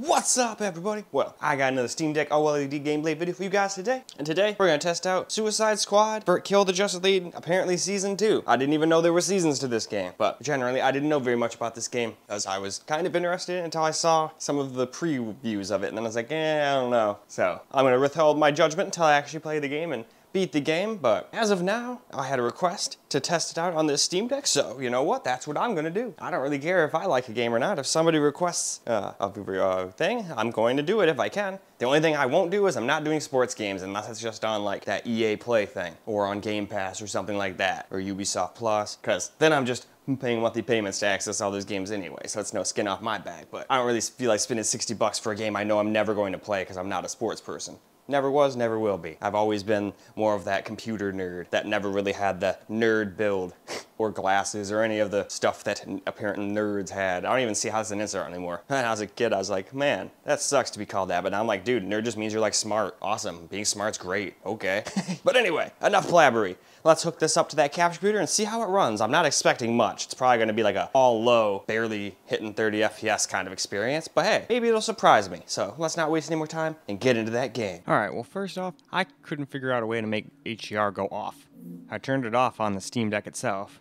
What's up, everybody? Well, I got another Steam Deck OLED gameplay video for you guys today. And today, we're gonna test out Suicide Squad for Kill the Justice League, apparently Season 2. I didn't even know there were seasons to this game. But generally, I didn't know very much about this game, as I was kind of interested in it until I saw some of the previews of it. And then I was like, I don't know. So, I'm gonna withhold my judgment until I actually play the game and beat the game, but as of now, I had a request to test it out on this Steam Deck, so you know what? That's what I'm gonna do. I don't really care if I like a game or not. If somebody requests a thing, I'm going to do it if I can. The only thing I won't do is I'm not doing sports games unless it's just on like that EA Play thing, or on Game Pass or something like that, or Ubisoft Plus, because then I'm just paying monthly payments to access all those games anyway, so it's no skin off my back. But I don't really feel like spending 60 bucks for a game I know I'm never going to play because I'm not a sports person. Never was, never will be. I've always been more of that computer nerd that never really had the nerd build or glasses or any of the stuff that apparently nerds had. I don't even see how it's an insert anymore. When I was a kid, I was like, man, that sucks to be called that. But now I'm like, dude, nerd just means you're like smart. Awesome. Being smart's great. Okay. But anyway, enough blabbery. Let's hook this up to that capture computer and see how it runs. I'm not expecting much. It's probably gonna be like a all low, barely hitting 30 FPS kind of experience, but hey, maybe it'll surprise me. So let's not waste any more time and get into that game. All right, well, first off, I couldn't figure out a way to make HDR go off. I turned it off on the Steam Deck itself.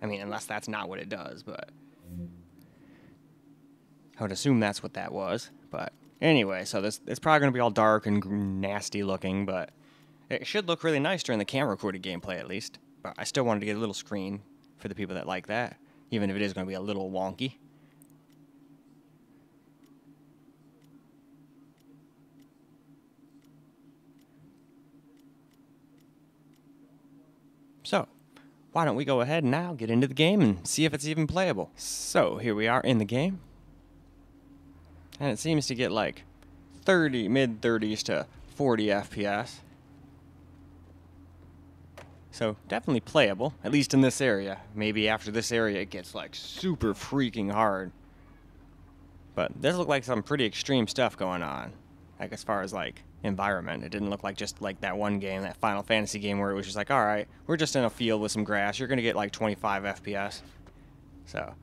I mean, unless that's not what it does, but I would assume that's what that was. But anyway, so it's probably gonna be all dark and nasty looking, but it should look really nice during the camera recorded gameplay at least. But I still wanted to get a little screen for the people that like that, even if it is gonna be a little wonky. So, why don't we go ahead and now get into the game and see if it's even playable. So, here we are in the game. And it seems to get like mid-30s to 40 FPS. So, definitely playable, at least in this area. Maybe after this area it gets like super freaking hard. But this looked like some pretty extreme stuff going on. Like as far as like environment. It didn't look like just like that one game, that Final Fantasy game where it was just like, alright, we're just in a field with some grass. You're going to get like 25 FPS. So,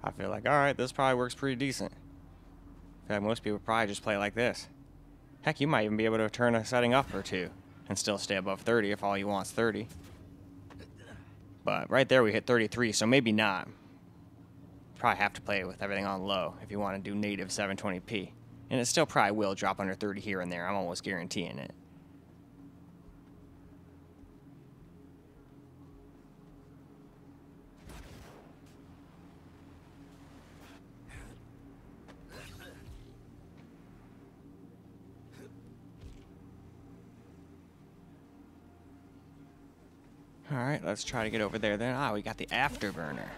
I feel like, alright, this probably works pretty decent. I feel like most people probably just play like this. Heck, you might even be able to turn a setting up or two and still stay above 30 if all you want is 30. But right there we hit 33, so maybe not. Probably have to play it with everything on low if you want to do native 720p. And it still probably will drop under 30 here and there. I'm almost guaranteeing it. Alright, let's try to get over there then. Ah, we got the afterburner.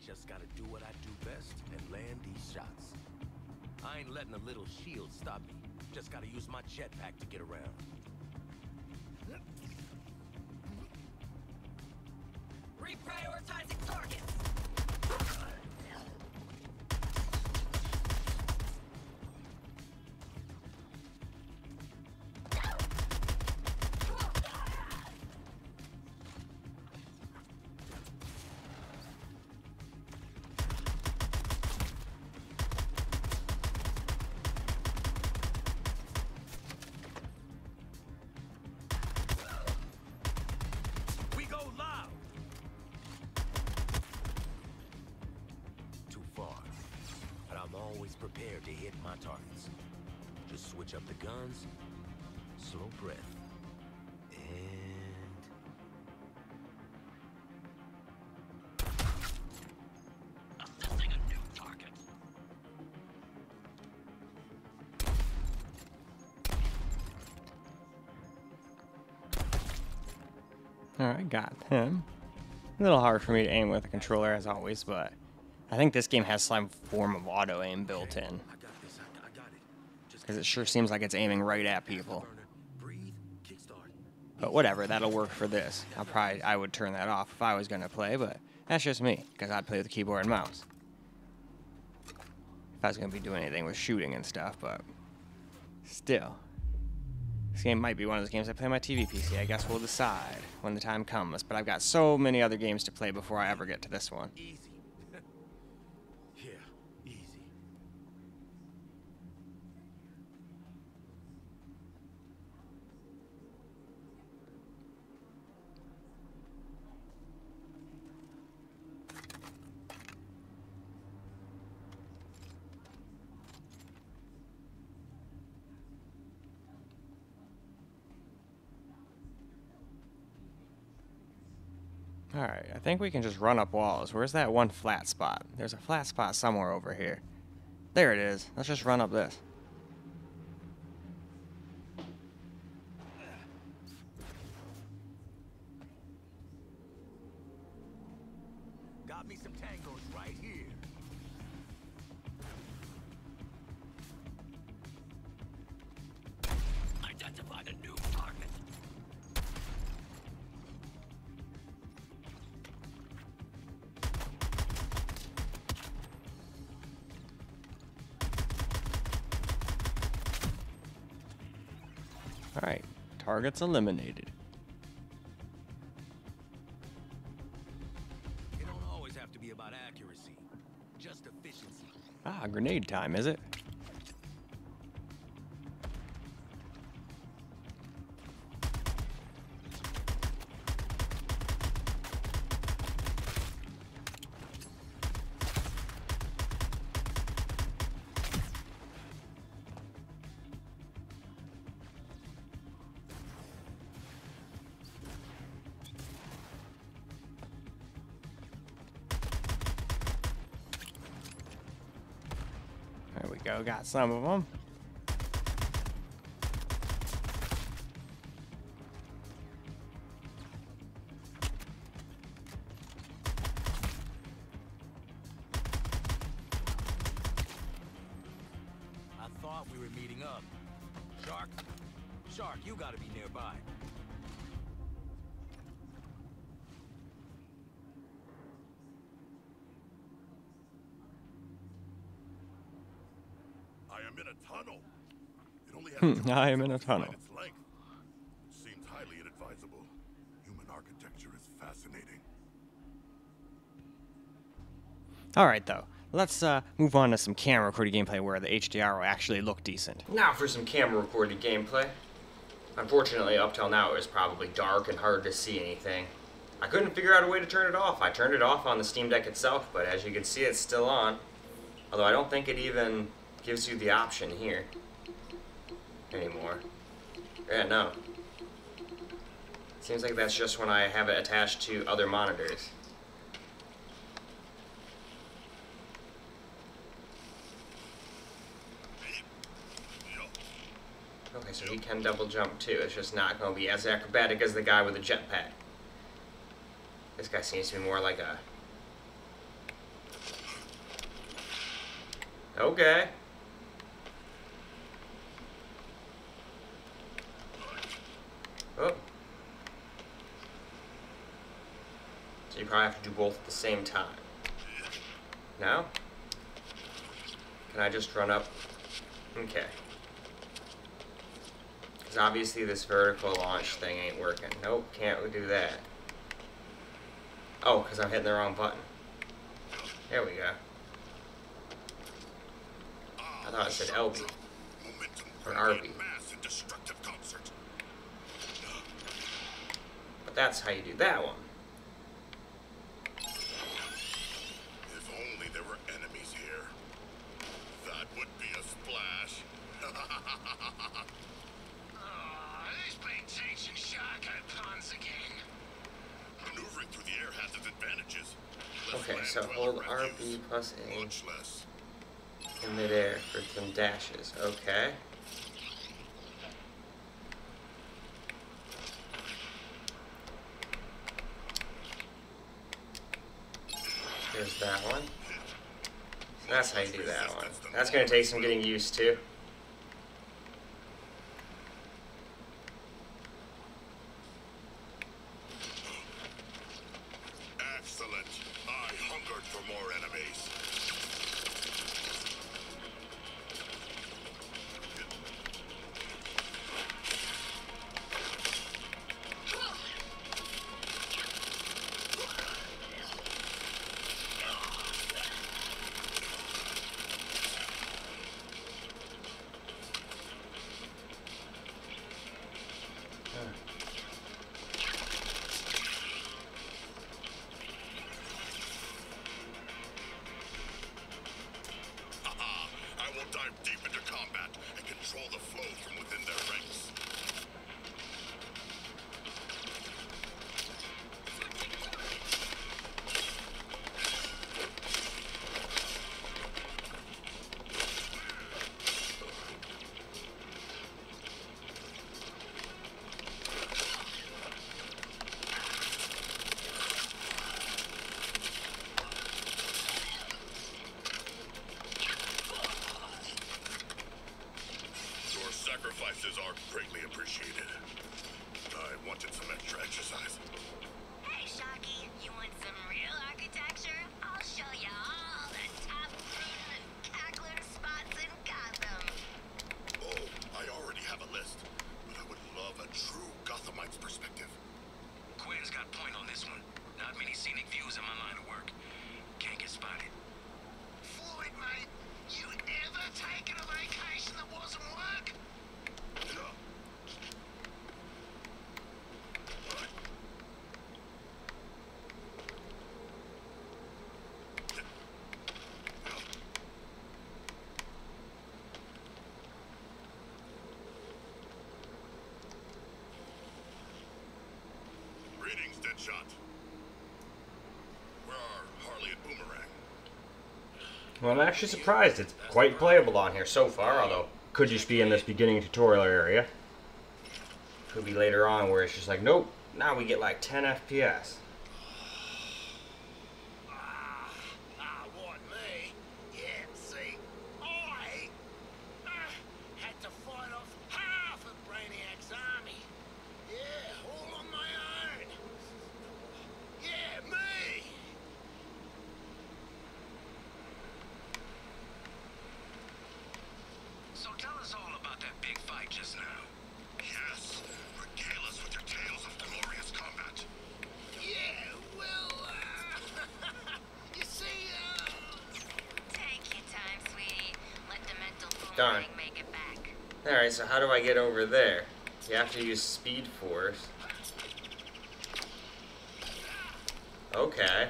Just gotta do what I do best and land these shots. I ain't letting a little shield stop me. Just gotta use my jetpack to get around. Reprioritizing targets. Always prepared to hit my targets. Just switch up the guns, slow breath, and assessing a new target. Alright, got him. A little hard for me to aim with a controller as always, but I think this game has some form of auto aim built in. Because it sure seems like it's aiming right at people. But whatever, that'll work for this. I would turn that off if I was going to play, but that's just me, because I'd play with the keyboard and mouse. If I was going to be doing anything with shooting and stuff, but Still. This game might be one of those games I play on my TV PC. I guess we'll decide when the time comes. But I've got so many other games to play before I ever get to this one. Easy. Yeah, easy. Alright, I think we can just run up walls. Where's that one flat spot? There's a flat spot somewhere over here. There it is. Let's just run up this. Got me some tangos right here. Identified a new target. Alright, targets eliminated. It don't always have to be about accuracy, just efficiency. Ah, grenade time, is it? There we go, got some of them. I thought we were meeting up. Shark, you gotta be nearby. I am in a tunnel. It only has I am in a tunnel. its length. It seems highly inadvisable. Human architecture is fascinating. Alright though, let's move on to some camera recorded gameplay where the HDR will actually look decent. Now for some camera recorded gameplay. Unfortunately, up till now it was probably dark and hard to see anything. I couldn't figure out a way to turn it off. I turned it off on the Steam Deck itself, but as you can see it's still on. Although I don't think it even gives you the option here anymore. Yeah, no. Seems like that's just when I have it attached to other monitors. Okay, so he can double jump too. It's just not going to be as acrobatic as the guy with the jetpack. This guy seems to be more like a... Okay. Oh. So you probably have to do both at the same time. No? Can I just run up? Okay. Because obviously this vertical launch thing ain't working. Nope, can't do that. Oh, because I'm hitting the wrong button. There we go. I thought it said LB. Or RB. But that's how you do that one. If only there were enemies here. That would be a splash. These big tanks and shotgun puns again. Maneuvering through the air has its advantages. Okay, so hold RB plus A Much less. in midair for some dashes. Okay. There's that one. So that's how you do that one. That's going to take some getting used to. Excellent. I hungered for more enemies. sacrifices are greatly appreciated. I wanted some extra exercise. Hey, Shocky, you want some real architecture? I'll show you all the top fruit and cackling spots in Gotham. Oh, I already have a list, but I would love a true Gothamite's perspective. Quinn's got point on this one. Not many scenic views in my line of work. Can't get spotted. Floyd, mate, you ever taken a vacation that wasn't work? Greetings, Deadshot. Where are Harley and Boomerang? Well, I'm actually surprised. It's quite playable on here so far, although could just be in this beginning tutorial area. Could be later on where it's just like, nope, now we get like 10 FPS. What, me? Yeah, see, I had to fight off half of Brainiac's army. Yeah, all on my own. Yeah, me! So tell us all about that big fight just now. Yes, regale us with your tales of glorious combat. Yeah, well, you see, Take your time, sweetie. Let the mental Darn. boomerang make it back. Alright, so how do I get over there? You have to use Speed Force. Okay.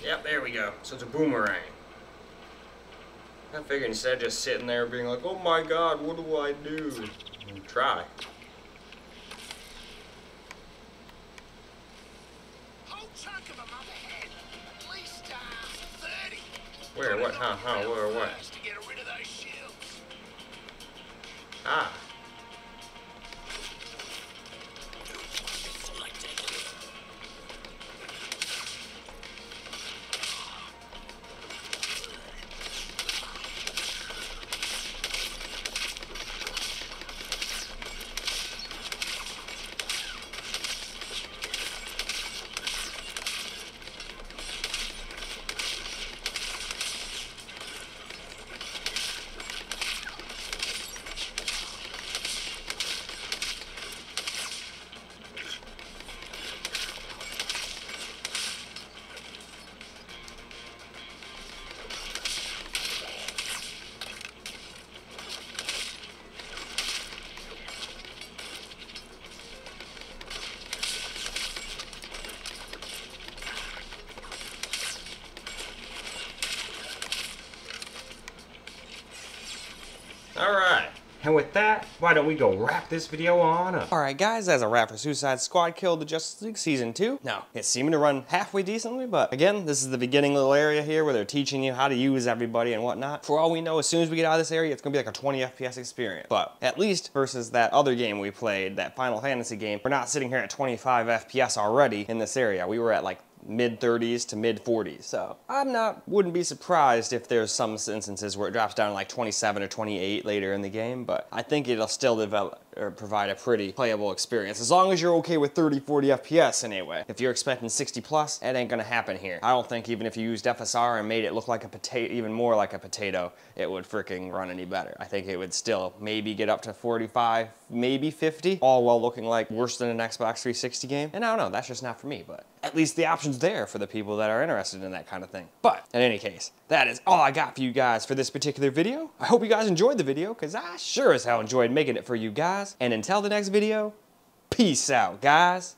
Yep, there we go. So it's a boomerang. I figured instead of just sitting there being like, oh my god, what do I do? And try. Whole chunk of them up ahead. At least, 30. Where? What? Huh? Where? What? First to get rid of those shields. Ah. Alright, and with that, why don't we go wrap this video on up? Alright guys, as a wrap for Suicide Squad Kill the Justice League Season 2. Now, it's seeming to run halfway decently, but again, this is the beginning little area here where they're teaching you how to use everybody and whatnot. For all we know, as soon as we get out of this area, it's gonna be like a 20 FPS experience. But at least versus that other game we played, that Final Fantasy game, we're not sitting here at 25 FPS already in this area. We were at like mid-30s to mid-40s. So wouldn't be surprised if there's some instances where it drops down to like 27 or 28 later in the game, but I think it'll still develop or provide a pretty playable experience, as long as you're okay with 30, 40 FPS anyway. If you're expecting 60 plus, it ain't gonna happen here. I don't think even if you used FSR and made it look like a potato, even more like a potato, it would freaking run any better. I think it would still maybe get up to 45, maybe 50, all while looking like worse than an Xbox 360 game. And I don't know, that's just not for me, but at least the option's there for the people that are interested in that kind of thing. But in any case, that is all I got for you guys for this particular video. I hope you guys enjoyed the video, because I sure as hell enjoyed making it for you guys. And until the next video, peace out, guys.